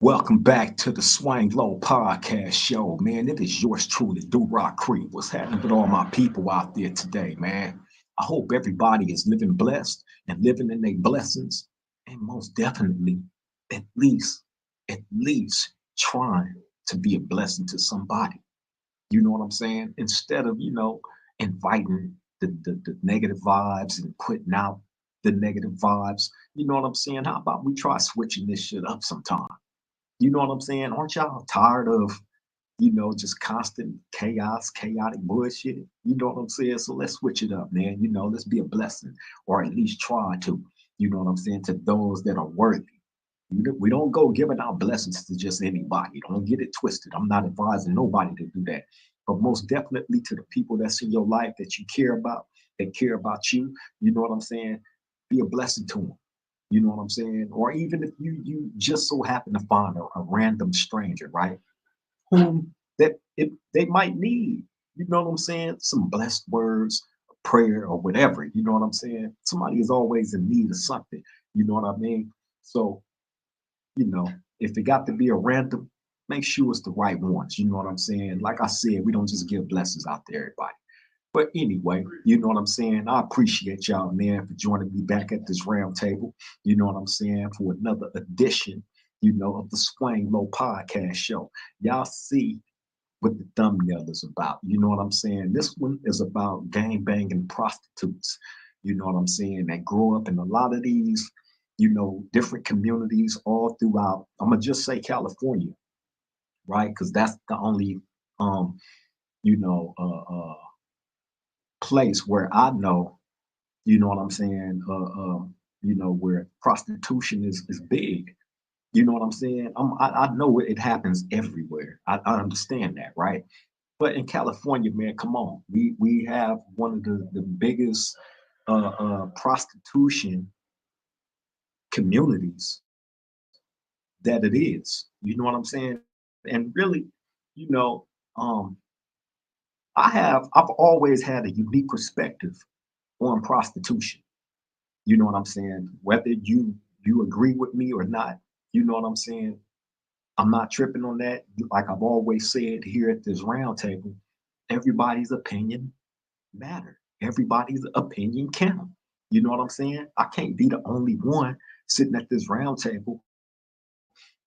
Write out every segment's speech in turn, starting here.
Welcome back to the Swang Low Podcast Show, man. It is yours truly, Do Rock Creek. What's happening with all my people out there today, man? I hope everybody is living blessed and living in their blessings, and most definitely, at least, at least trying to be a blessing to somebody. You know what I'm saying? Instead of, inviting the negative vibes and putting out the negative vibes. You know what I'm saying? How about we try switching this shit up sometime? You know what I'm saying? Aren't y'all tired of, just constant chaos, chaotic bullshit? You know what I'm saying? So let's switch it up, man. Let's be a blessing, or at least try to, you know what I'm saying, to those that are worthy. We don't go giving out blessings to just anybody. Don't get it twisted. I'm not advising nobody to do that. But most definitely to the people that's in your life that you care about, that care about you, you know what I'm saying? Be a blessing to them. You know what I'm saying? Or even if you just so happen to find a random stranger, right? Whom they might need, you know what I'm saying? Some blessed words, prayer, or whatever. You know what I'm saying? Somebody is always in need of something. You know what I mean? So, you know, if it got to be a random, make sure it's the right ones. You know what I'm saying? Like I said, we don't just give blessings out to everybody. But anyway, you know what I'm saying? I appreciate y'all, man, for joining me back at this round table. You know what I'm saying? For another edition, of the Swang Low Podcast Show. Y'all see what the thumbnail is about. You know what I'm saying? This one is about gang banging prostitutes. You know what I'm saying? That grow up in a lot of these, different communities all throughout. I'm gonna just say California, right? Because that's the only, um, you know, uh, uh, place where I know, you know what I'm saying, where prostitution is big. You know what I'm saying? I know it happens everywhere. I understand that, right? But in California, man, come on, we have one of the biggest prostitution communities that it is. You know what I'm saying? And really, you know, um, I've always had a unique perspective on prostitution. You know what I'm saying? Whether you agree with me or not, you know what I'm saying? I'm not tripping on that. Like I've always said here at this round table, everybody's opinion matter. Everybody's opinion count. You know what I'm saying? I can't be the only one sitting at this round table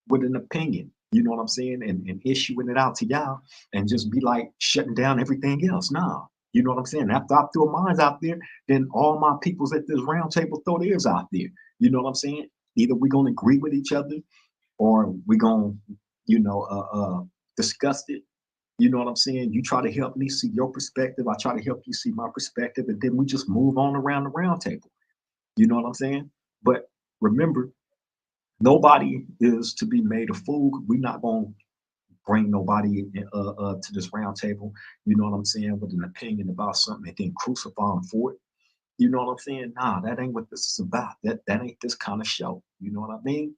with an opinion. You know what I'm saying? And issuing it out to y'all and just be like shutting down everything else. Nah. You know what I'm saying? After I throw mine out there, then all my peoples at this round table throw theirs out there. You know what I'm saying? Either we're gonna agree with each other or we're gonna, you know, discuss it. You know what I'm saying? You try to help me see your perspective. I try to help you see my perspective, and then we just move on around the round table. You know what I'm saying? But remember, nobody is to be made a fool. We're not going to bring nobody to this round table. You know what I'm saying? With an opinion about something and then crucify them for it. You know what I'm saying? Nah, that ain't what this is about. That ain't this kind of show. You know what I mean?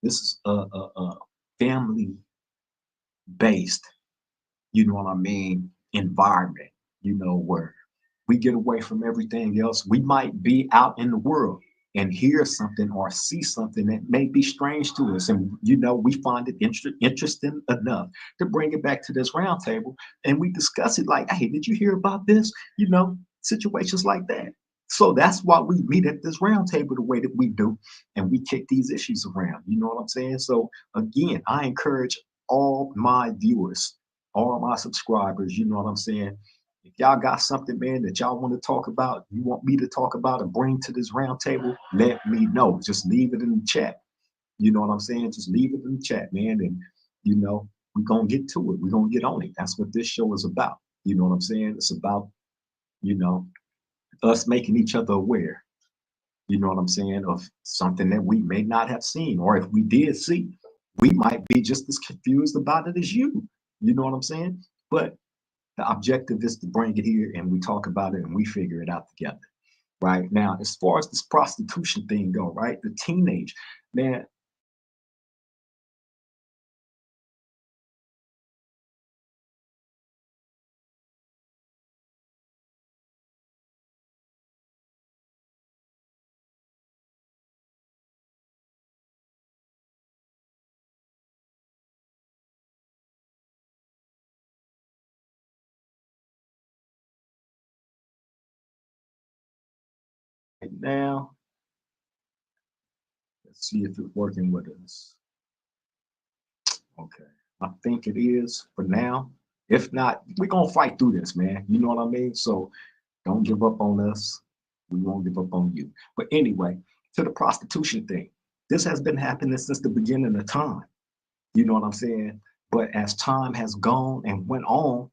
This is a family based, you know what I mean, environment, where we get away from everything else. We might be out in the world and hear something or see something that may be strange to us. And, we find it interesting enough to bring it back to this round table and we discuss it like, hey, did you hear about this? Situations like that. So that's why we meet at this round table the way that we do, and we kick these issues around. You know what I'm saying? So again, I encourage all my viewers, all my subscribers, you know what I'm saying? If y'all got something, man, that y'all want to talk about, you want me to talk about and bring to this round table, let me know. Just leave it in the chat. You know what I'm saying? Just leave it in the chat, man. And, we're going to get to it. We're going to get on it. That's what this show is about. You know what I'm saying? It's about, you know, us making each other aware, you know what I'm saying, of something that we may not have seen. Or if we did see, we might be just as confused about it as you. You know what I'm saying? But the objective is to bring it here and we talk about it and we figure it out together. Right now, as far as this prostitution thing go, right? The teenage, man, now. Let's see if it's working with us. Okay. I think it is for now. If not, we're gonna fight through this, man. You know what I mean? So don't give up on us. We won't give up on you. But anyway, to the prostitution thing. This has been happening since the beginning of time. You know what I'm saying? But as time has gone and went on,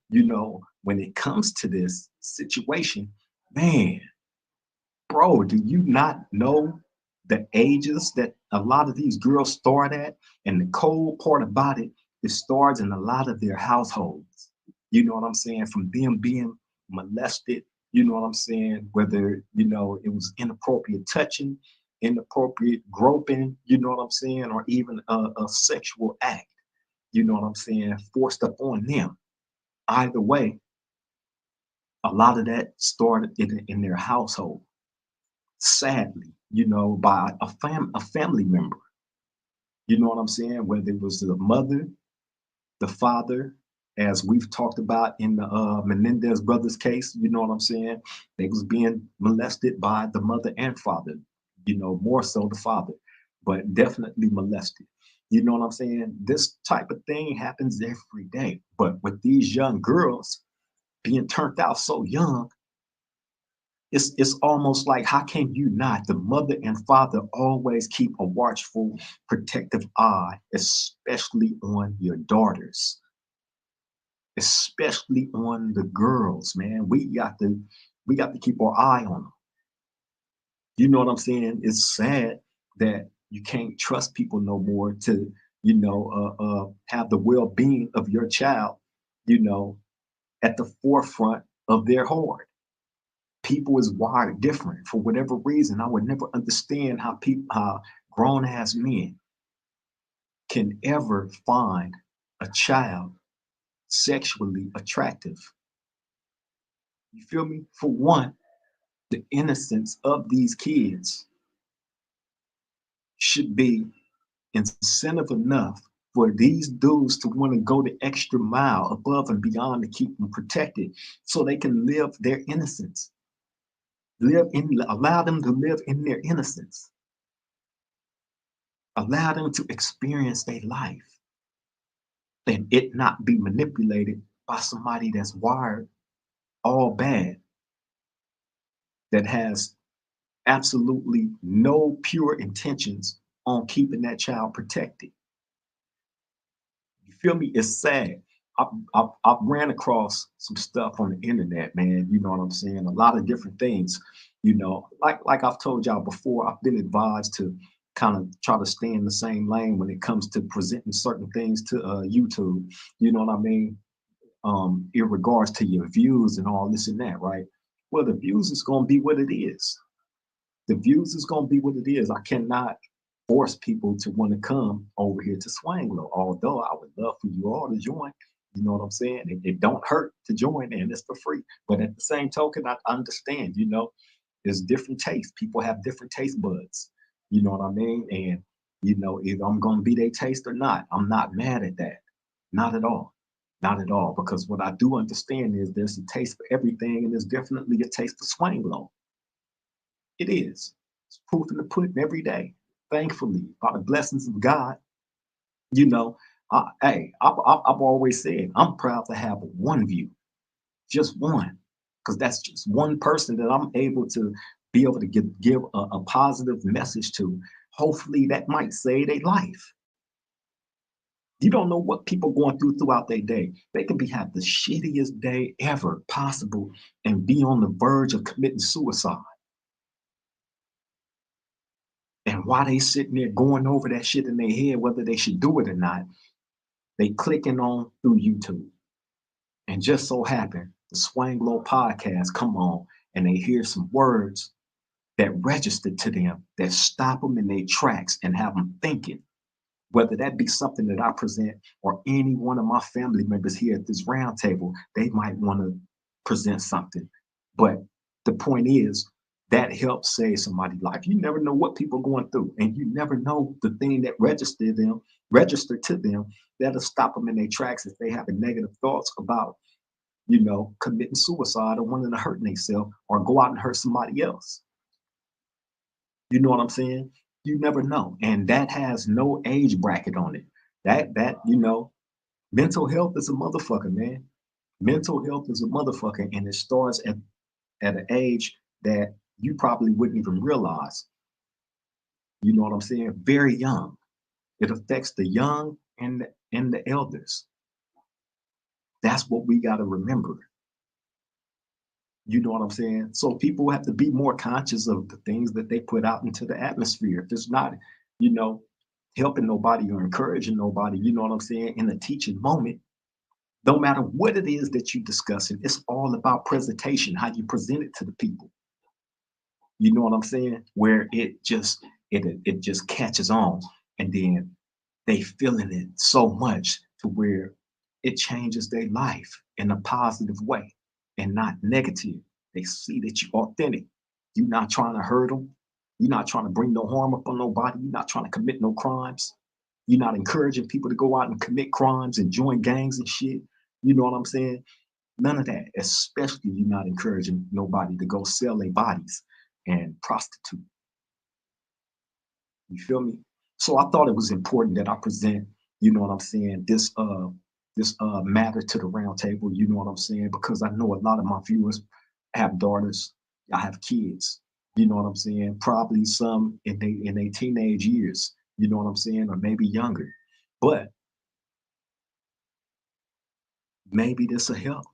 when it comes to this situation, man, bro, do you not know the ages that a lot of these girls start at? And the cold part about it, it starts in a lot of their households. You know what I'm saying? From them being molested, you know what I'm saying? Whether, it was inappropriate touching, inappropriate groping, you know what I'm saying? Or even a sexual act, you know what I'm saying? Forced up on them. Either way, a lot of that started in their household, sadly, by a family member. You know what I'm saying? Whether it was the mother, the father, as we've talked about in the Menendez brothers case, you know what I'm saying? They was being molested by the mother and father, more so the father, but definitely molested. You know what I'm saying? This type of thing happens every day. But with these young girls being turned out so young, it's almost like, how can you not? The mother and father always keep a watchful, protective eye, especially on your daughters, especially on the girls, man. We got to keep our eye on them. You know what I'm saying? It's sad that you can't trust people no more to, have the well-being of your child, you know, at the forefront of their heart. People is wired different for whatever reason. I would never understand how grown ass men can ever find a child sexually attractive. You feel me? For one, the innocence of these kids should be incentive enough for these dudes to want to go the extra mile above and beyond to keep them protected so they can live their innocence. Allow them to live in their innocence. Allow them to experience their life and it not be manipulated by somebody that's wired all bad, that has absolutely no pure intentions on keeping that child protected. You feel me? It's sad. I've ran across some stuff on the internet, man. You know what I'm saying? A lot of different things. Like I've told y'all before, I've been advised to kind of try to stay in the same lane when it comes to presenting certain things to YouTube. You know what I mean? In regards to your views and all this and that, right? Well, the views is gonna be what it is. The views is gonna be what it is. I cannot force people to want to come over here to Swanglo, although I would love for you all to join. You know what I'm saying? It don't hurt to join and it's for free. But at the same token, I understand, there's different tastes. People have different taste buds. You know what I mean? And either I'm gonna be their taste or not. I'm not mad at that. Not at all. Not at all. Because what I do understand is there's a taste for everything, and there's definitely a taste for Swanglo. It is. It's proof in the pudding every day. Thankfully, by the blessings of God, you know, hey, I've always said I'm proud to have one view, just one, because that's just one person that I'm able to be able to give a positive message to. Hopefully, that might save their life. You don't know what people going through throughout their day. They could be have the shittiest day ever possible and be on the verge of committing suicide. And while they sitting there going over that shit in their head, whether they should do it or not, they clicking on through YouTube. And just so happen, the Swang Low podcast come on and they hear some words that register to them, that stop them in their tracks and have them thinking. Whether that be something that I present or any one of my family members here at this round table, they might want to present something. But the point is, that helps save somebody's life. You never know what people are going through, and you never know the thing that register to them that'll stop them in their tracks if they have negative thoughts about, committing suicide or wanting to hurt themselves or go out and hurt somebody else. You know what I'm saying? You never know. And that has no age bracket on it. Mental health is a motherfucker, man. Mental health is a motherfucker, and it starts at an age that you probably wouldn't even realize. You know what I'm saying? Very young. It affects the young and the elders. That's what we got to remember. You know what I'm saying? So people have to be more conscious of the things that they put out into the atmosphere. If it's not, you know, helping nobody or encouraging nobody, you know what I'm saying, in a teaching moment, no matter what it is that you're discussing, it's all about presentation, how you present it to the people. You know what I'm saying? Where it just catches on, and then they feeling it so much to where it changes their life in a positive way and not negative. They see that you're authentic. You're not trying to hurt them. You're not trying to bring no harm up on nobody. You're not trying to commit no crimes. You're not encouraging people to go out and commit crimes and join gangs and shit. You know what I'm saying? None of that. Especially you're not encouraging nobody to go sell their bodies and prostitute. You feel me? So I thought it was important that I present, you know what I'm saying, this matter to the round table, you know what I'm saying? Because I know a lot of my viewers have daughters, I have kids, you know what I'm saying? Probably some in their teenage years, you know what I'm saying, or maybe younger. But maybe this will help.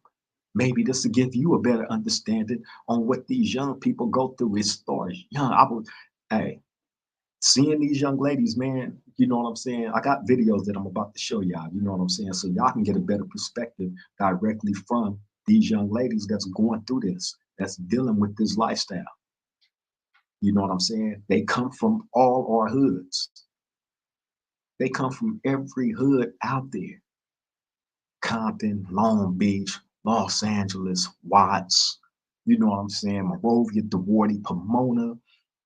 Maybe this will give you a better understanding on what these young people go through. It starts young. Hey, seeing these young ladies, man, you know what I'm saying? I got videos that I'm about to show y'all, you know what I'm saying? So y'all can get a better perspective directly from these young ladies that's going through this, that's dealing with this lifestyle. You know what I'm saying? They come from all our hoods. They come from every hood out there. Compton, Long Beach, Los Angeles, Watts, you know what I'm saying? Monrovia, DeWarty, Pomona,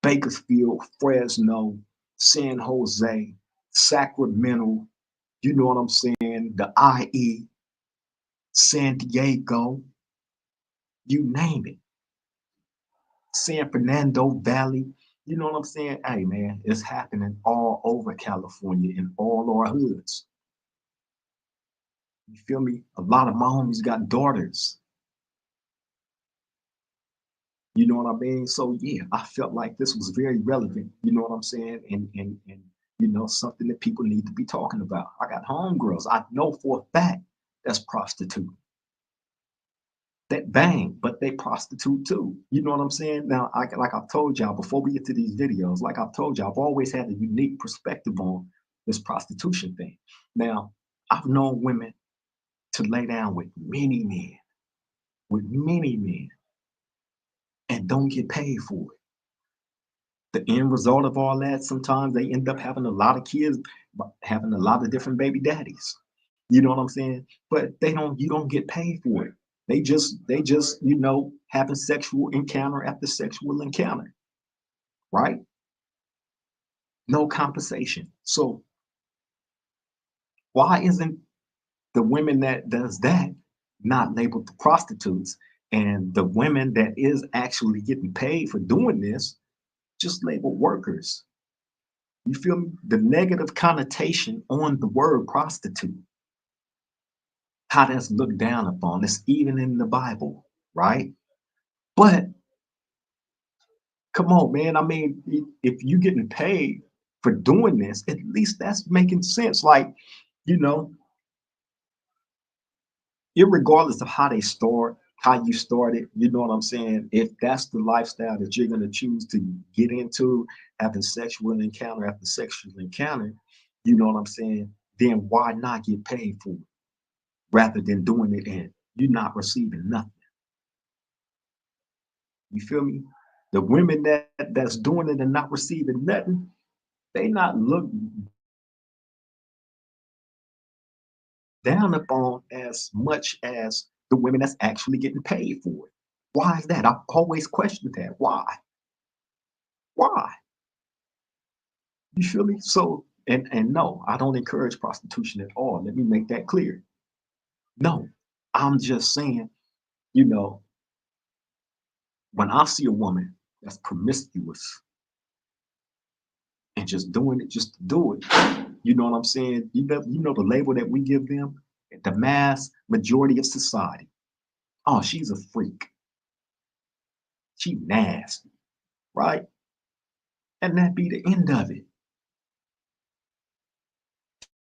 Bakersfield, Fresno, San Jose, Sacramento, you know what I'm saying? The IE, San Diego, you name it. San Fernando Valley, you know what I'm saying? Hey man, it's happening all over California in all our hoods. You feel me? A lot of my homies got daughters. You know what I mean? So yeah, I felt like this was very relevant. You know what I'm saying? And you know something that people need to be talking about. I got homegirls. I know for a fact that's prostitute. That bang, but they prostitute too. You know what I'm saying? Now, like I've told y'all before we get to these videos, like I've told y'all, I've always had a unique perspective on this prostitution thing. Now, I've known women to lay down with many men, and don't get paid for it. The end result of all that, sometimes they end up having a lot of kids, having a lot of different baby daddies. You know what I'm saying? But you don't get paid for it. They just, having sexual encounter after sexual encounter, right? No compensation. So why isn't the women that does that not labeled the prostitutes, and the women that is actually getting paid for doing this just labeled workers? You feel me? The negative connotation on the word prostitute, how that's looked down upon. It's even in the Bible, right? But come on, man. I mean, if you getting paid for doing this, at least that's making sense. Like, you know, irregardless of how they start, how you started, you know what I'm saying? If that's the lifestyle that you're gonna choose to get into, having sexual encounter after sexual encounter, you know what I'm saying? Then why not get paid for it rather than doing it and you're not receiving nothing? You feel me? The women that's doing it and not receiving nothing, they not looked down upon as much as the women that's actually getting paid for it. Why is that? I've always questioned that. Why? Why? You feel me? So, and no, I don't encourage prostitution at all. Let me make that clear. No, I'm just saying, you know, when I see a woman that's promiscuous, and just doing it just to do it. You know what I'm saying? You know the label that we give them, the mass majority of society. Oh, she's a freak. She nasty, right? And that be the end of it.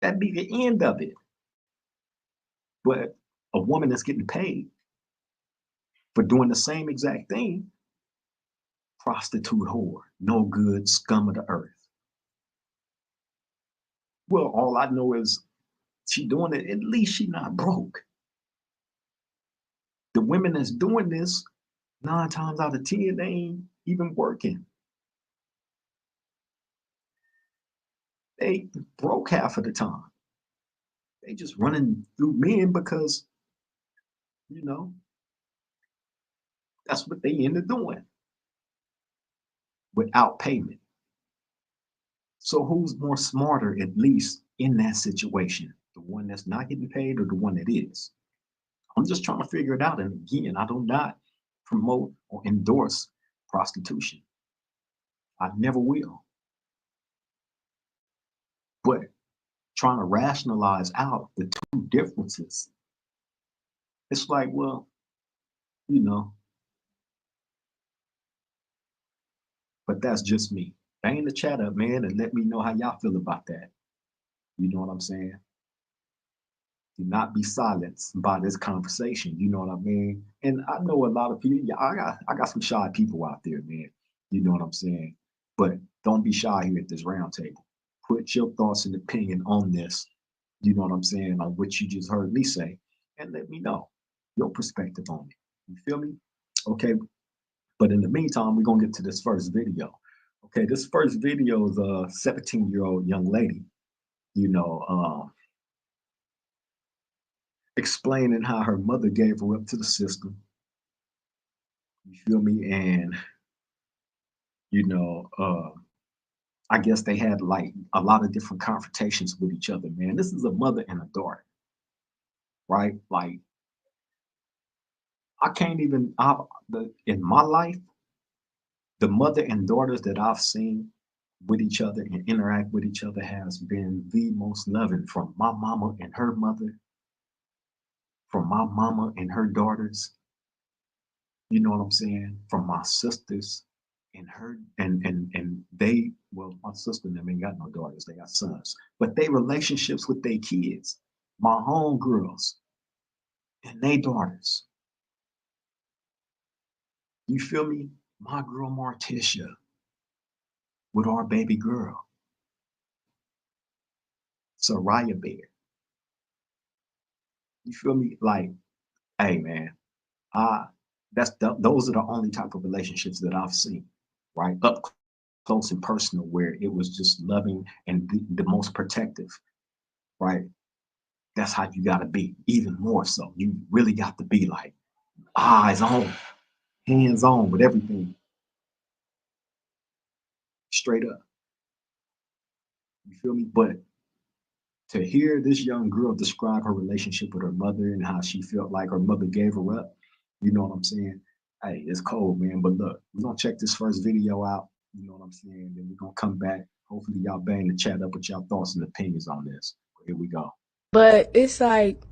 That'd be the end of it. But a woman that's getting paid for doing the same exact thing, prostitute whore, no good, scum of the earth. Well, all I know is she doing it, at least she not broke. The women that's doing this, 9 times out of 10, they ain't even working. They broke half of the time. They just running through men because, you know, that's what they end up doing without payment. So who's more smarter, at least in that situation? The one that's not getting paid or the one that is? I'm just trying to figure it out. And again, I do not promote or endorse prostitution. I never will. But trying to rationalize out the two differences, it's like, well, you know, but that's just me. Bang the chat up, man, and let me know how y'all feel about that. You know what I'm saying? Do not be silenced by this conversation. You know what I mean? And I know a lot of people. Yeah, I got some shy people out there, man. You know what I'm saying? But don't be shy here at this round table. Put your thoughts and opinion on this. You know what I'm saying? On what you just heard me say, and let me know your perspective on it. You feel me? Okay. But in the meantime, we're gonna get to this first video. Okay, this first video is a 17-year-old young lady. You know, explaining how her mother gave her up to the system. You feel me? And you know, I guess they had like a lot of different confrontations with each other. Man, this is a mother and a daughter, right? Like I can't even. In my life, the mother and daughters that I've seen with each other and interact with each other has been the most loving. From my mama and her mother, from my mama and her daughters. You know what I'm saying? From my sisters and her and they, well, my sister and them ain't got no daughters, they got sons. But they relationships with their kids, my homegirls and they daughters. You feel me? My girl Marticia with our baby girl, Soraya Bear. You feel me? Like, hey man, I those are the only type of relationships that I've seen, right? Up close and personal, where it was just loving and the most protective, right? That's how you got to be, even more so. You really got to be like eyes on, hands on with everything, straight up. You feel me? But to hear this young girl describe her relationship with her mother and how she felt like her mother gave her up, you know what I'm saying? Hey, it's cold, man. But look, we're gonna check this first video out. You know what I'm saying? Then we're gonna come back. Hopefully, y'all bang the chat up with y'all thoughts and opinions on this. Here we go. But it's like,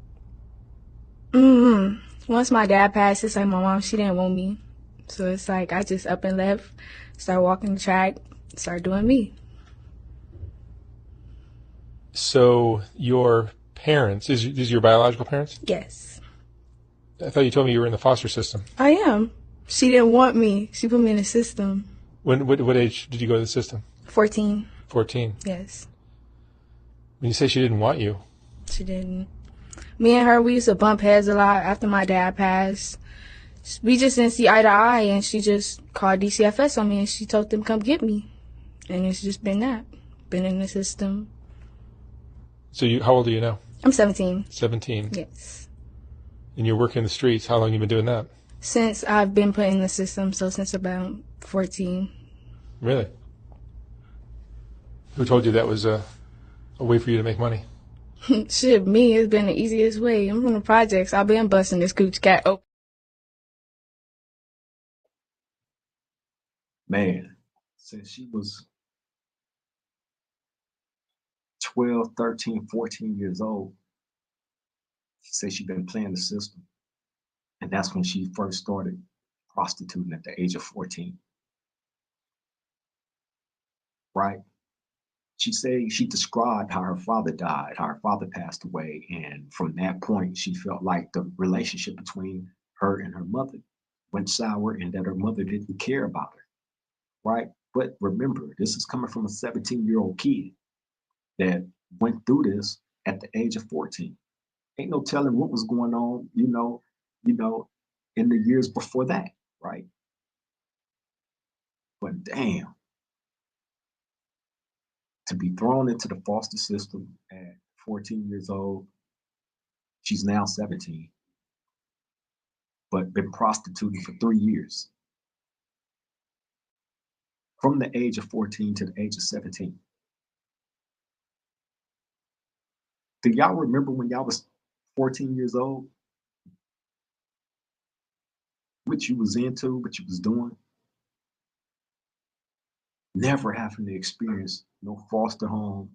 once my dad passed, it's like my mom, she didn't want me. So it's like I just up and left, started walking the track, started doing me. So your parents, these your biological parents? Yes. I thought you told me you were in the foster system. I am. She didn't want me. She put me in the system. What age did you go to the system? 14. 14. Yes. When you say she didn't want you, She didn't. Me and her, we used to bump heads a lot after my dad passed. We just didn't see eye to eye, and she just called DCFS on me, and she told them come get me. And it's just been that. Been in the system. so how old are you now? I'm 17. 17. Yes. And you're working the streets. How long have you been doing that? Since I've been put in the system, so since about 14. Really? Who told you that was a way for you to make money? Shit, me, it's been the easiest way. I'm from the projects. I've been busting this cooch cat open. Man, since she was 12, 13, 14 years old. She said she'd been playing the system. And that's when she first started prostituting at the age of 14. Right? She said she described how her father died, how her father passed away. And from that point, she felt like the relationship between her and her mother went sour and that her mother didn't care about her. Right? But remember, this is coming from a 17-year-old kid that went through this at the age of 14. Ain't no telling what was going on, in the years before that, right? But damn, to be thrown into the foster system at 14 years old, she's now 17, but been prostituting for 3 years, from the age of 14 to the age of 17. Do y'all remember when y'all was 14 years old? What you was into, what you was doing? Never having to experience no foster home,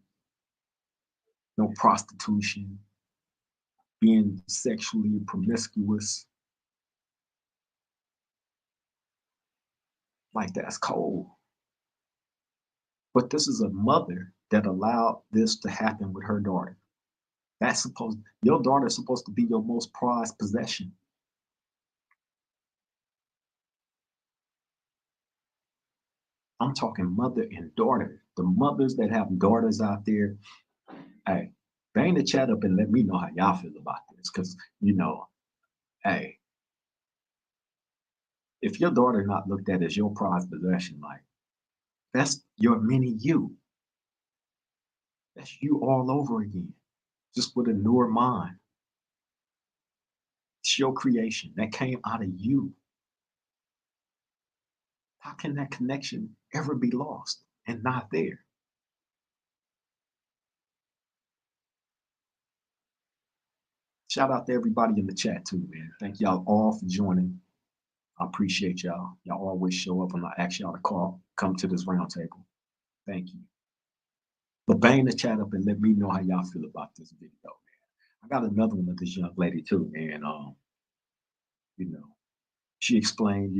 no prostitution, being sexually promiscuous. Like, that's cold. But this is a mother that allowed this to happen with her daughter. Your daughter is supposed to be your most prized possession. I'm talking mother and daughter. The mothers that have daughters out there, hey, bang the chat up and let me know how y'all feel about this. Because, hey, if your daughter not looked at as your prized possession, like, that's your mini you. That's you all over again, just with a newer mind. It's your creation that came out of you. How can that connection ever be lost and not there? Shout out to everybody in the chat too, man. Thank y'all all for joining. I appreciate y'all. Y'all always show up when I ask y'all to come to this round table. Thank you. But bang the chat up and let me know how y'all feel about this video, man. I got another one with this young lady too, man. She explained,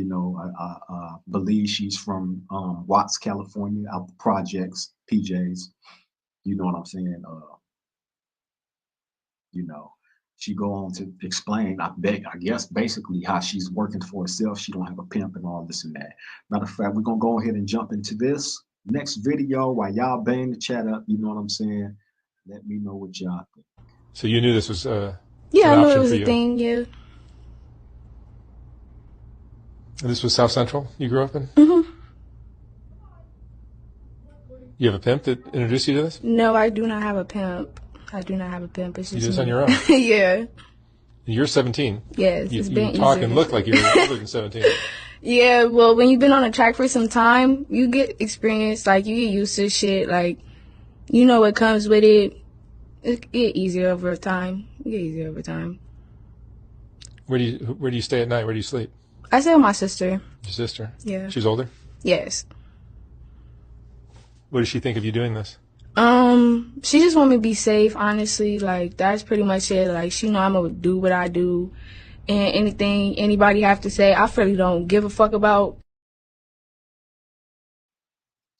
I believe she's from Watts, California, out the projects, PJs. You know what I'm saying? She go on to explain, I guess, basically how she's working for herself. She don't have a pimp and all this and that. Matter of fact, we're gonna go ahead and jump into this next video while y'all bang the chat up. You know what I'm saying? Let me know what y'all think. So you knew this was Yeah, an I knew option it was for a you. thing. Yeah. And this was South Central you grew up in? Mm-hmm. You have a pimp that introduced you to this? No, I do not have a pimp. I do not have a pimp. It's You just did this me. on your own? Yeah. You're 17. Yes, You it's been talk easier. and look like you're older than 17. Yeah, well, when you've been on a track for some time, you get experience. Like, you get used to shit. Like, you know what comes with it. It get easier over time. Where do you stay at night? Where do you sleep? I stay with my sister. Your sister? Yeah. She's older? Yes. What does she think of you doing this? She just want me to be safe, honestly. Like, that's pretty much it. Like, she know I'm gonna do what I do. And anything anybody have to say, I really don't give a fuck about.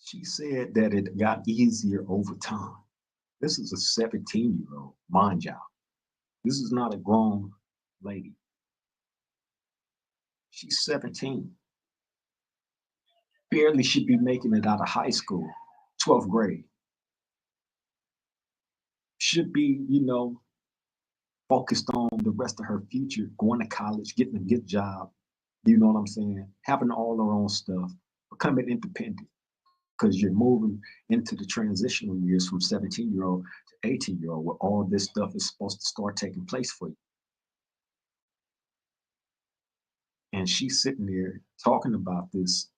She said that it got easier over time. This is a 17-year-old, mind y'all. This is not a grown lady. She's 17. Barely should be making it out of high school, 12th grade. Should be, focused on the rest of her future, going to college, getting a good job, you know what I'm saying? Having all her own stuff, becoming independent, because you're moving into the transitional years from 17-year-old to 18-year-old, where all this stuff is supposed to start taking place for you. And she's sitting there talking about this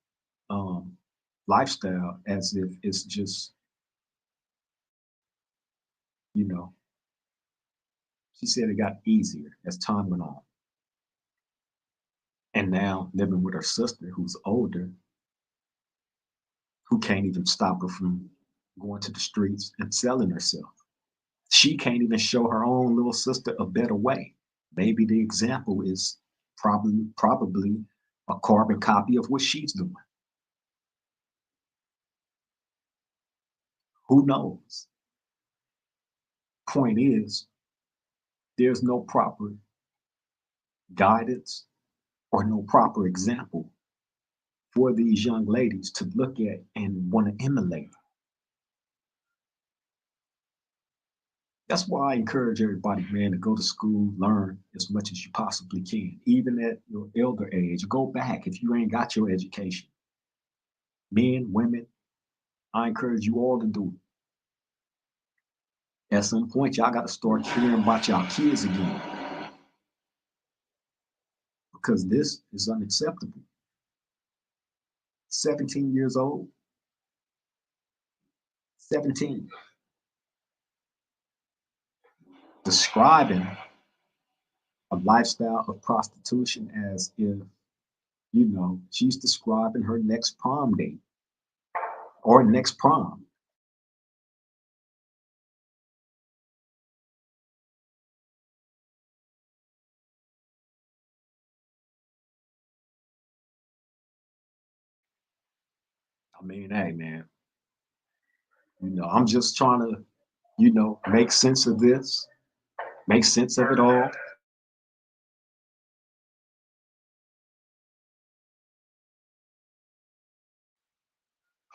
lifestyle as if it's just, she said it got easier as time went on. And now living with her sister who's older, who can't even stop her from going to the streets and selling herself. She can't even show her own little sister a better way. Maybe the example is probably a carbon copy of what she's doing. Who knows? Point is, there's no proper guidance or no proper example for these young ladies to look at and want to emulate. That's why I encourage everybody, man, to go to school, learn as much as you possibly can. Even at your elder age, go back if you ain't got your education. Men, women, I encourage you all to do it. At some point, y'all got to start caring about y'all kids again. Because this is unacceptable. 17 years old. 17. Describing a lifestyle of prostitution as if, she's describing her next prom date or next prom. I mean, hey, man, I'm just trying to, make sense of this, make sense of it all.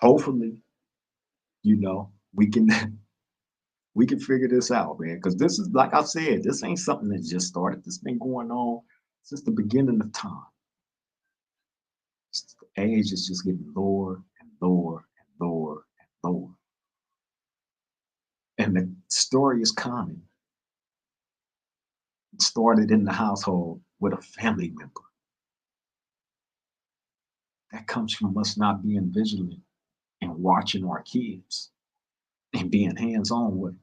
Hopefully, we can we can figure this out, man. Because this is, like I said, this ain't something that just started. This been going on since the beginning of time. The age is just getting lower and lower and lower and lower. And the story is common. It started in the household with a family member. That comes from us not being vigilant and watching our kids and being hands-on with them.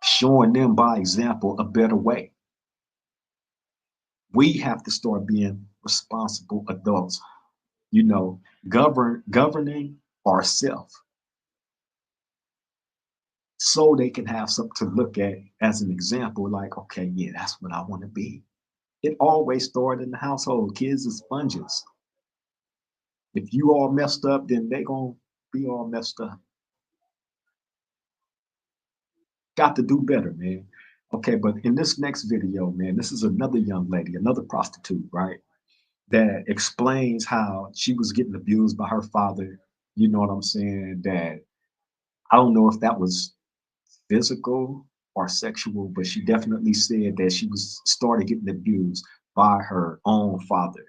Showing them by example a better way. We have to start being responsible adults, governing ourselves so they can have something to look at as an example, like, okay, yeah, that's what I want to be. It always started in the household. Kids are sponges. If you all messed up, then they gonna be all messed up. Got to do better, man. Okay, but in this next video, man, this is another young lady, another prostitute, right? That explains how she was getting abused by her father. You know what I'm saying? That I don't know if that was physical or sexual, but she definitely said that she was started getting abused by her own father.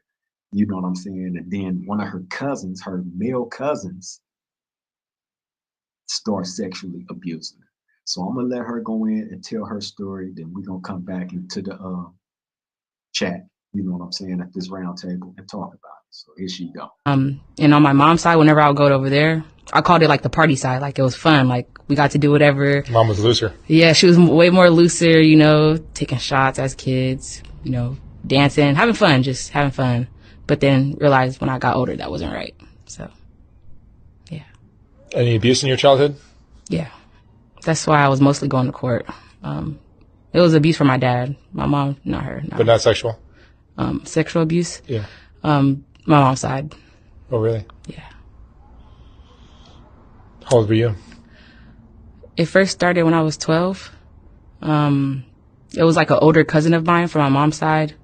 You know what I'm saying? And then one of her cousins, her male cousins, start sexually abusing her. So I'm gonna let her go in and tell her story. Then we're gonna come back into the chat, you know what I'm saying, at this round table and talk about it. So here she go. And on my mom's side, whenever I would go over there, I called it like the party side. Like it was fun. Like we got to do whatever. Mom was looser. Yeah, she was way more looser, taking shots as kids, dancing, having fun, just having fun. But then realized when I got older that wasn't right. So, yeah. Any abuse in your childhood? Yeah. That's why I was mostly going to court. It was abuse from my dad. My mom, not her. But not sexual? Sexual abuse? Yeah. My mom's side. Oh, really? Yeah. How old were you? It first started when I was 12. It was like an older cousin of mine from my mom's side.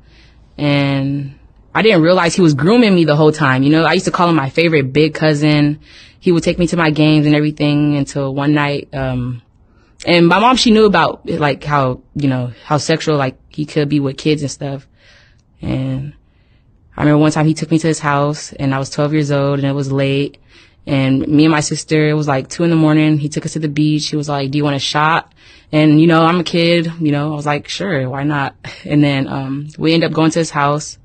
And I didn't realize he was grooming me the whole time. I used to call him my favorite big cousin. He would take me to my games and everything until one night, and my mom, she knew about like how sexual like he could be with kids and stuff. And I remember one time he took me to his house and I was 12 years old and it was late. And me and my sister, it was like 2 a.m. He took us to the beach. He was like, "Do you want a shot?" And, I'm a kid, I was like, sure, why not? And then, we ended up going to his house.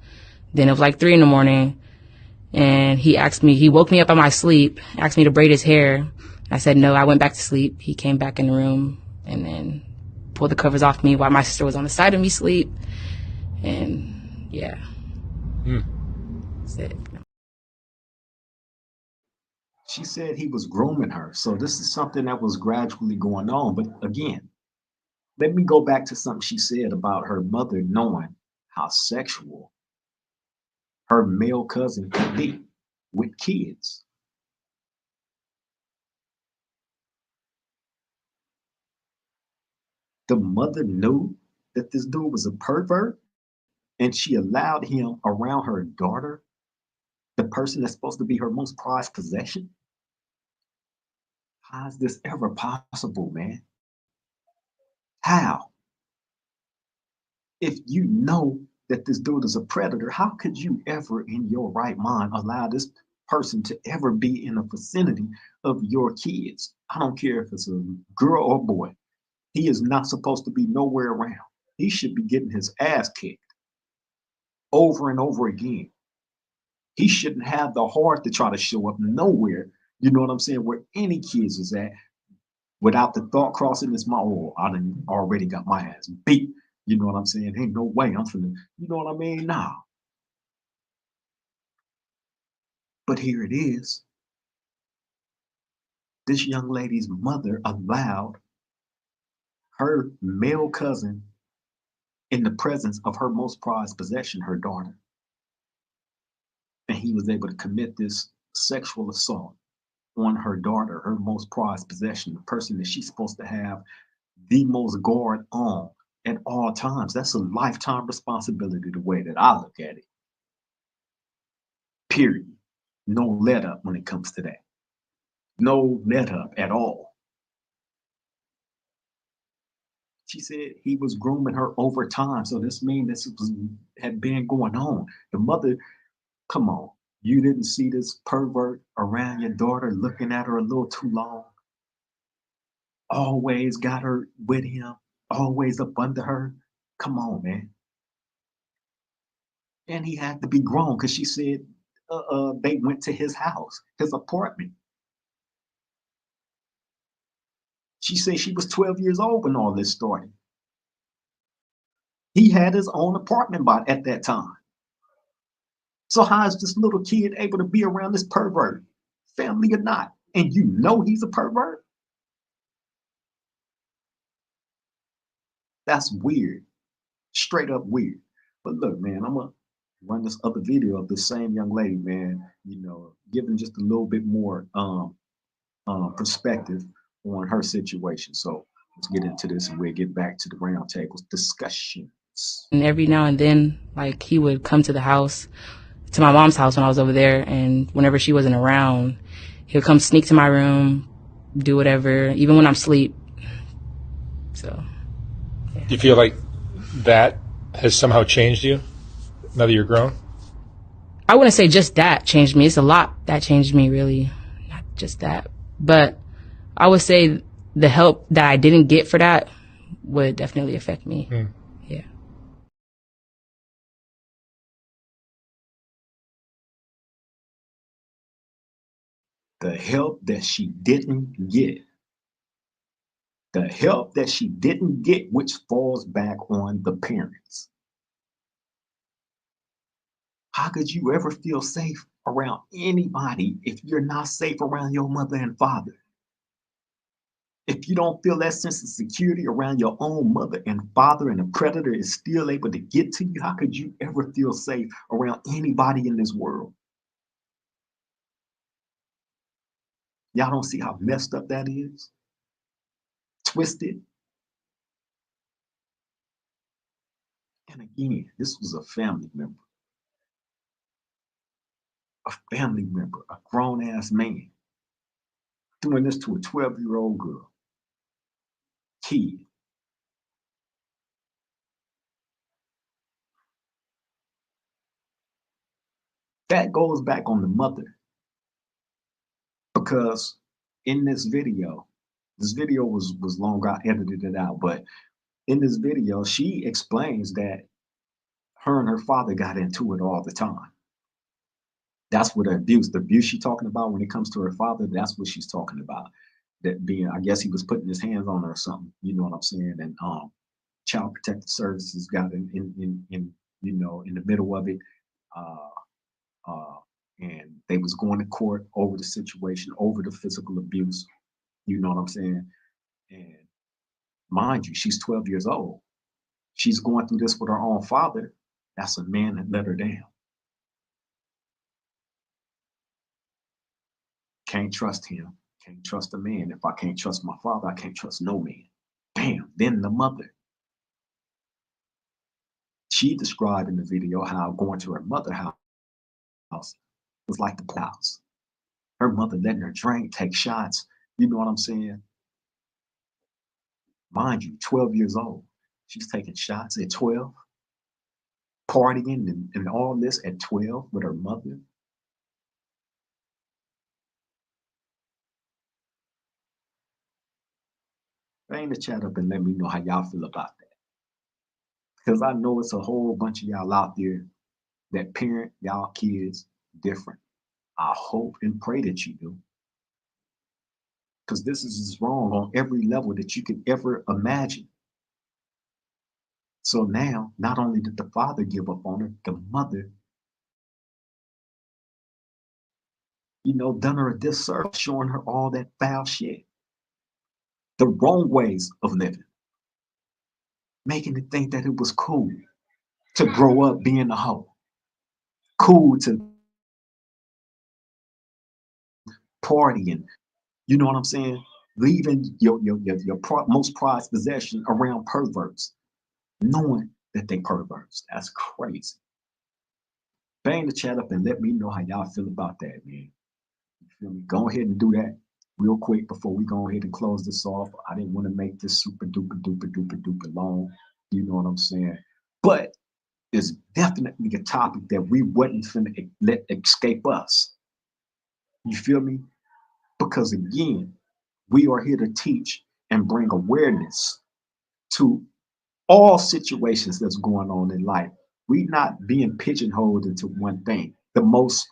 Then it was like 3 a.m. And he woke me up out of my sleep, asked me to braid his hair. I said no. I went back to sleep. He came back in the room and then pulled the covers off me while my sister was on the side of me asleep. And yeah, that's it. She said he was grooming her. So this is something that was gradually going on. But again, let me go back to something she said about her mother knowing how sexual her male cousin could be with kids. The mother knew that this dude was a pervert and she allowed him around her daughter, the person that's supposed to be her most prized possession. How is this ever possible, man? How? If you know that this dude is a predator, how could you ever in your right mind allow this person to ever be in the vicinity of your kids? I don't care if it's a girl or boy. He is not supposed to be nowhere around. He should be getting his ass kicked over and over again. He shouldn't have the heart to try to show up nowhere, you know what I'm saying, where any kids is at without the thought crossing his mind, oh, I done already got my ass beat. You know what I'm saying? Ain't no way I'm finna, you know what I mean? Nah. But here it is. This young lady's mother allowed her male cousin in the presence of her most prized possession, her daughter. And he was able to commit this sexual assault on her daughter, her most prized possession, the person that she's supposed to have the most guard on at all times. That's a lifetime responsibility, the way that I look at it. Period. No let up when it comes to that. No let up at all. She said he was grooming her over time. So this means had been going on. The mother, come on. You didn't see this pervert around your daughter looking at her a little too long. Always got her with him, always up under her. Come on, man. And he had to be grown because she said they went to his house, his apartment. She said she was 12 years old when all this started. He had his own apartment by at that time. So how is this little kid able to be around this pervert, family or not? And you know he's a pervert? That's weird, straight up weird. But look, man, I'm gonna run this other video of the same young lady, man. You know, giving just a little bit more perspective on her situation. So let's get into this and we'll get back to the roundtable discussions. And every now and then, like, he would come to the house, to my mom's house when I was over there, and whenever she wasn't around, he would come sneak to my room, do whatever, even when I'm asleep. So, Do you feel like that has somehow changed you now that you're grown? I wouldn't say just that changed me. It's a lot that changed me, really. Not just that. But I would say the help that I didn't get for that would definitely affect me. Yeah. The help that she didn't get. The help that she didn't get, which falls back on the parents. How could you ever feel safe around anybody if you're not safe around your mother and father? If you don't feel that sense of security around your own mother and father and the predator is still able to get to you, how could you ever feel safe around anybody in this world? Y'all don't see how messed up that is? Twisted. And again, this was a family member, a grown ass man, doing this to a 12-year-old girl, kid. That goes back on the mother because in this video was long, I edited it out, but in this video, she explains that her and her father got into it all the time. That's what the abuse she's talking about when it comes to her father, that's what she's talking about. That being, I guess he was putting his hands on her or something, you know what I'm saying? And Child Protective Services got in you know, in the middle of it. Uh, uh, and they was going to court over the situation, over the physical abuse. You know what I'm saying? And mind you, she's 12 years old. She's going through this with her own father. That's a man that let her down. Can't trust him. Can't trust a man. If I can't trust my father, I can't trust no man. Bam. Then the mother. She described in the video how going to her mother's house was like the house. Her mother letting her drink, take shots. You know what I'm saying? Mind you, 12 years old. She's taking shots at 12, partying and all this at 12 with her mother. Bang the chat up and let me know how y'all feel about that. Because I know it's a whole bunch of y'all out there that parent y'all kids different. I hope and pray that you do. Because this is wrong on every level that you could ever imagine. So now, not only did the father give up on her, the mother, done her a disservice, showing her all that foul shit. The wrong ways of living. Making it think that it was cool to grow up being a hoe. Cool to party and, you know what I'm saying? Leaving your most prized possession around perverts, knowing that they perverts. That's crazy. Bang the chat up and let me know how y'all feel about that, man. You feel me? Go ahead and do that real quick before we go ahead and close this off. I didn't want to make this super duper long. You know what I'm saying? But it's definitely a topic that we wouldn't finna let escape us. You feel me? Because again, we are here to teach and bring awareness to all situations that's going on in life. We not being pigeonholed into one thing. The most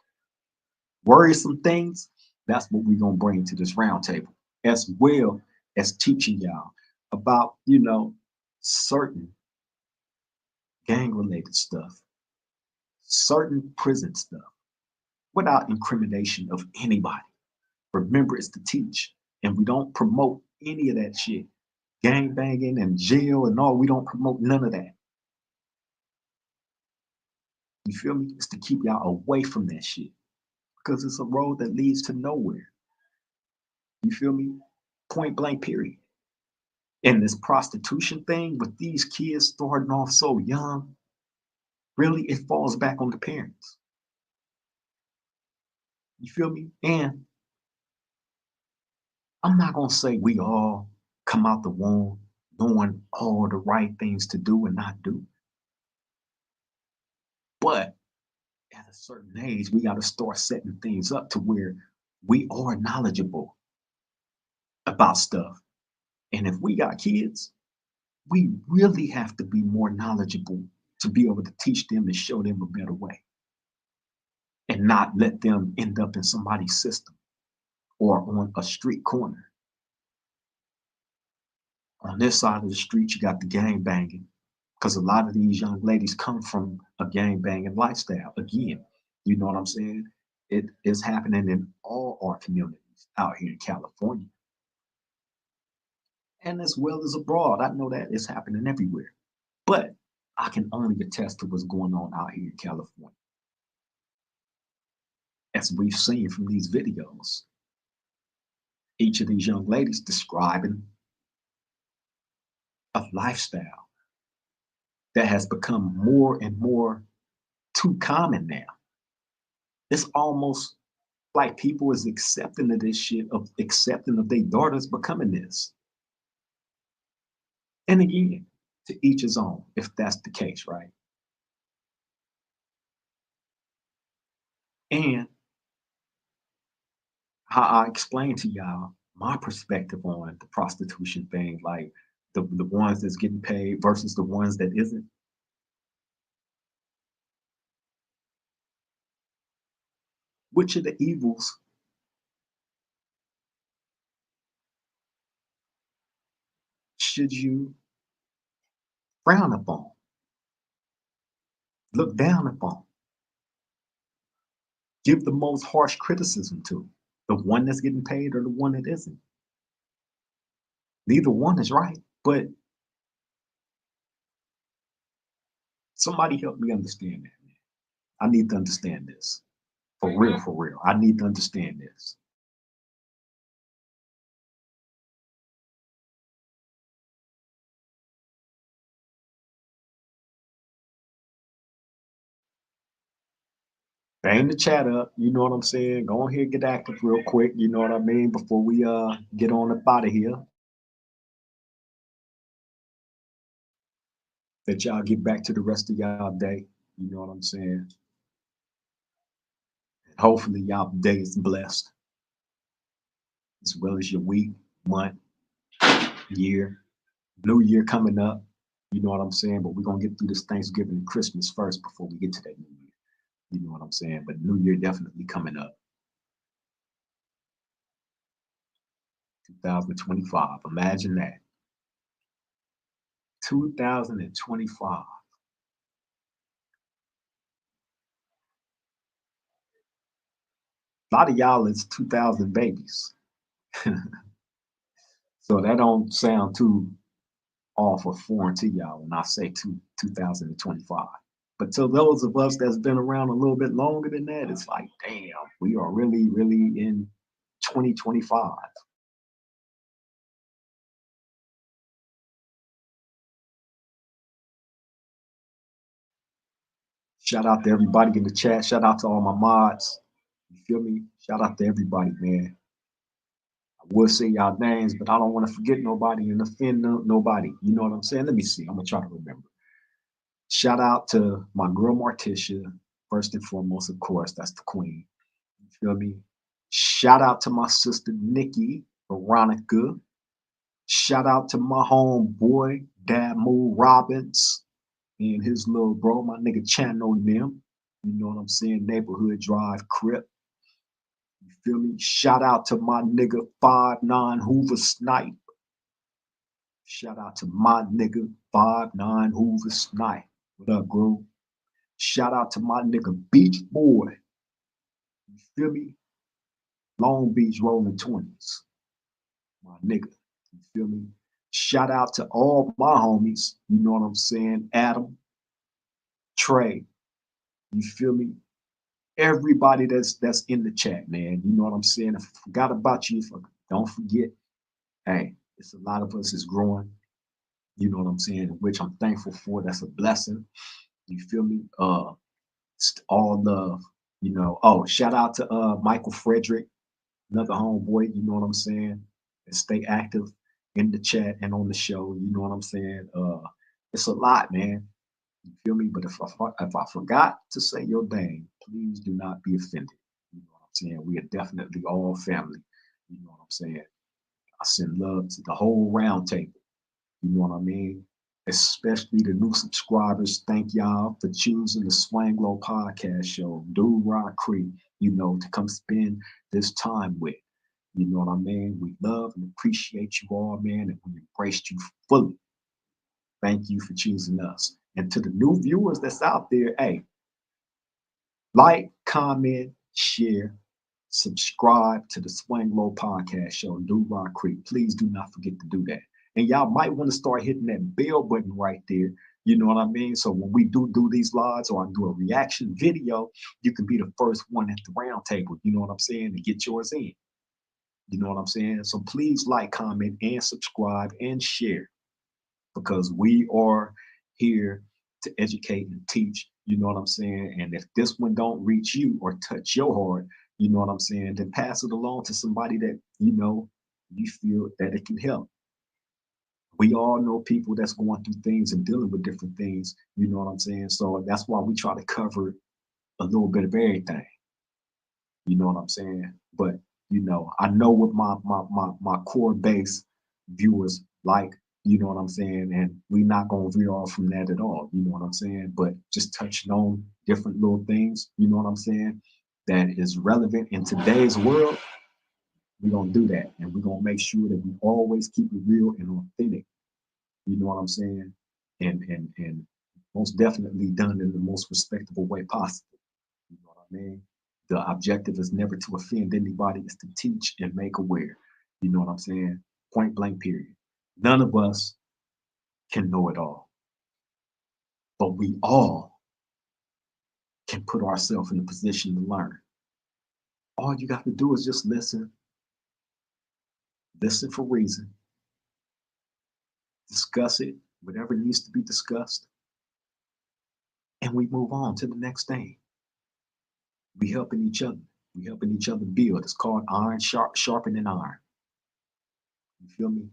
worrisome things, that's what we're gonna bring to this roundtable, as well as teaching y'all about, certain gang-related stuff, certain prison stuff, without incrimination of anybody. Remember, it's to teach, and we don't promote any of that shit. Gang banging and jail and all, we don't promote none of that. You feel me? It's to keep y'all away from that shit because it's a road that leads to nowhere. You feel me? Point blank, period. And this prostitution thing with these kids starting off so young, really, it falls back on the parents. You feel me? And I'm not going to say we all come out the womb knowing all the right things to do and not do. But at a certain age, we got to start setting things up to where we are knowledgeable about stuff. And if we got kids, we really have to be more knowledgeable to be able to teach them and show them a better way and not let them end up in somebody's system or on a street corner. On this side of the street, you got the gang banging because a lot of these young ladies come from a gang banging lifestyle. Again, you know what I'm saying? It is happening in all our communities out here in California and as well as abroad. I know that it's happening everywhere, but I can only attest to what's going on out here in California. As we've seen from these videos, each of these young ladies describing a lifestyle that has become more and more too common now. It's almost like people is accepting of this shit, of accepting of their daughters becoming this. And again, to each his own, if that's the case, right? And how I explained to y'all my perspective on the prostitution thing, like the ones that's getting paid versus the ones that isn't. Which of the evils should you frown upon, look down upon? give the most harsh criticism to? The one that's getting paid or the one that isn't? Neither one is right, but somebody help me understand that, man. I need to understand this. For real, for real. I need to understand this. Bang the chat up, you know what I'm saying? Go ahead, get active real quick, you know what I mean, before we get on up out of here. That y'all get back to the rest of y'all day, you know what I'm saying? Hopefully y'all day is blessed, as well as your week, month, year, new year coming up. You know what I'm saying? But we're gonna get through this Thanksgiving and Christmas first before we get to that new year. You know what I'm saying? But new year definitely coming up. 2025. Imagine that. 2025. A lot of y'all is 2000 babies. So that don't sound too off or foreign to y'all when I say 2025. But to those of us that's been around a little bit longer than that, it's like, damn, we are really, really in 2025. Shout out to everybody in the chat. Shout out to all my mods. You feel me? Shout out to everybody, man. I would say y'all names, but I don't want to forget nobody and offend nobody. You know what I'm saying? Let me see. I'm gonna try to remember. Shout out to my girl Marticia, first and foremost, of course. That's the queen. You feel me? Shout out to my sister Nikki, Veronica. Shout out to my homeboy, Damu Robbins, and his little bro, my nigga Chano them. You know what I'm saying? Neighborhood Drive Crip. You feel me? Shout out to my nigga 5'9 Hoover Snipe. Shout out to my nigga 5'9 Hoover Snipe. What up, bro? Shout out to my nigga Beach Boy. You feel me? Long Beach rolling 20s. My nigga. You feel me? Shout out to all my homies. You know what I'm saying? Adam, Trey. You feel me? Everybody that's in the chat, man. You know what I'm saying? If I forgot about you, don't forget. Hey, it's a lot of us is growing. You know what I'm saying? Which I'm thankful for. That's a blessing. You feel me? All love. You know. Oh, shout out to Michael Frederick, another homeboy. You know what I'm saying? And stay active in the chat and on the show. You know what I'm saying? It's a lot, man. You feel me? But if I forgot to say your name, please do not be offended. You know what I'm saying? We are definitely all family. You know what I'm saying? I send love to the whole round table. You know what I mean? Especially the new subscribers. Thank y'all for choosing the Swang Low podcast show, Do Rock Creek, you know, to come spend this time with. You know what I mean? We love and appreciate you all, man, and we embrace you fully. Thank you for choosing us. And to the new viewers that's out there, hey, like, comment, share, subscribe to the Swing Low podcast show, Do Rock Creek. Please do not forget to do that. And y'all might want to start hitting that bell button right there. You know what I mean? So when we do these lives or I do a reaction video, you can be the first one at the round table. You know what I'm saying? To get yours in. You know what I'm saying? So please like, comment, and subscribe and share because we are here to educate and teach. You know what I'm saying? And if this one don't reach you or touch your heart, you know what I'm saying, then pass it along to somebody that you know you feel that it can help. We all know people that's going through things and dealing with different things. You know what I'm saying? So that's why we try to cover a little bit of everything. You know what I'm saying? But you know, I know what my core base viewers like, you know what I'm saying? And we not gonna veer off from that at all, you know what I'm saying? But just touching on different little things, you know what I'm saying, that is relevant in today's world, we're gonna do that. And we're gonna make sure that we always keep it real and authentic, you know what I'm saying? And most definitely done in the most respectable way possible. You know what I mean? The objective is never to offend anybody, it's to teach and make aware. You know what I'm saying? Point blank, period. None of us can know it all, but we all can put ourselves in a position to learn. All you got to do is just listen for reason, discuss it, whatever needs to be discussed, and we move on to the next thing. We helping each other. We helping each other build. It's called iron sharpening iron. You feel me?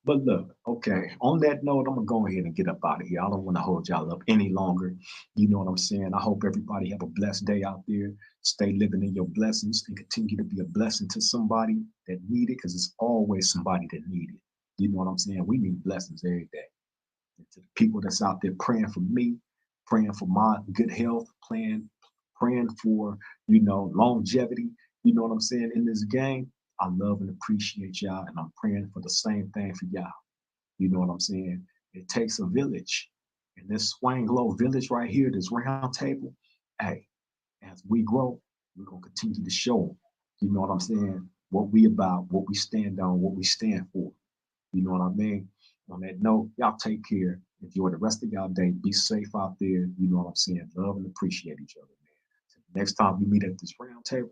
But look, okay, on that note, I'm gonna go ahead and get up out of here. I don't want to hold y'all up any longer. You know what I'm saying? I hope everybody have a blessed day out there. Stay living in your blessings and continue to be a blessing to somebody that need it, because it's always somebody that need it. You know what I'm saying? We need blessings every day. And to the people that's out there praying for me, praying for my good health, praying for, longevity, you know what I'm saying, in this game. I love and appreciate y'all, and I'm praying for the same thing for y'all. You know what I'm saying? It takes a village. And this Swang Low village right here, this round table, hey, as we grow, we're going to continue to show them, you know what I'm saying, what we about, what we stand on, what we stand for. You know what I mean? On that note, y'all take care. Enjoy the rest of y'all day. Be safe out there. You know what I'm saying? Love and appreciate each other, man. Next time we meet at this round table,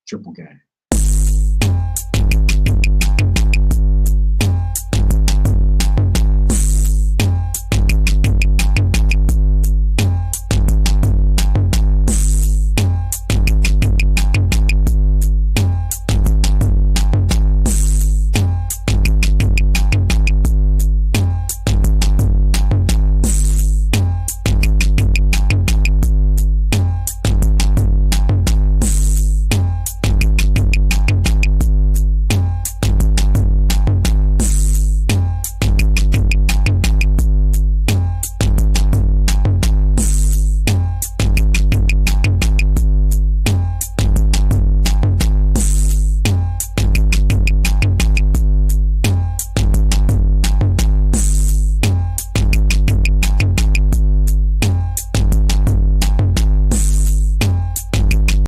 triple game.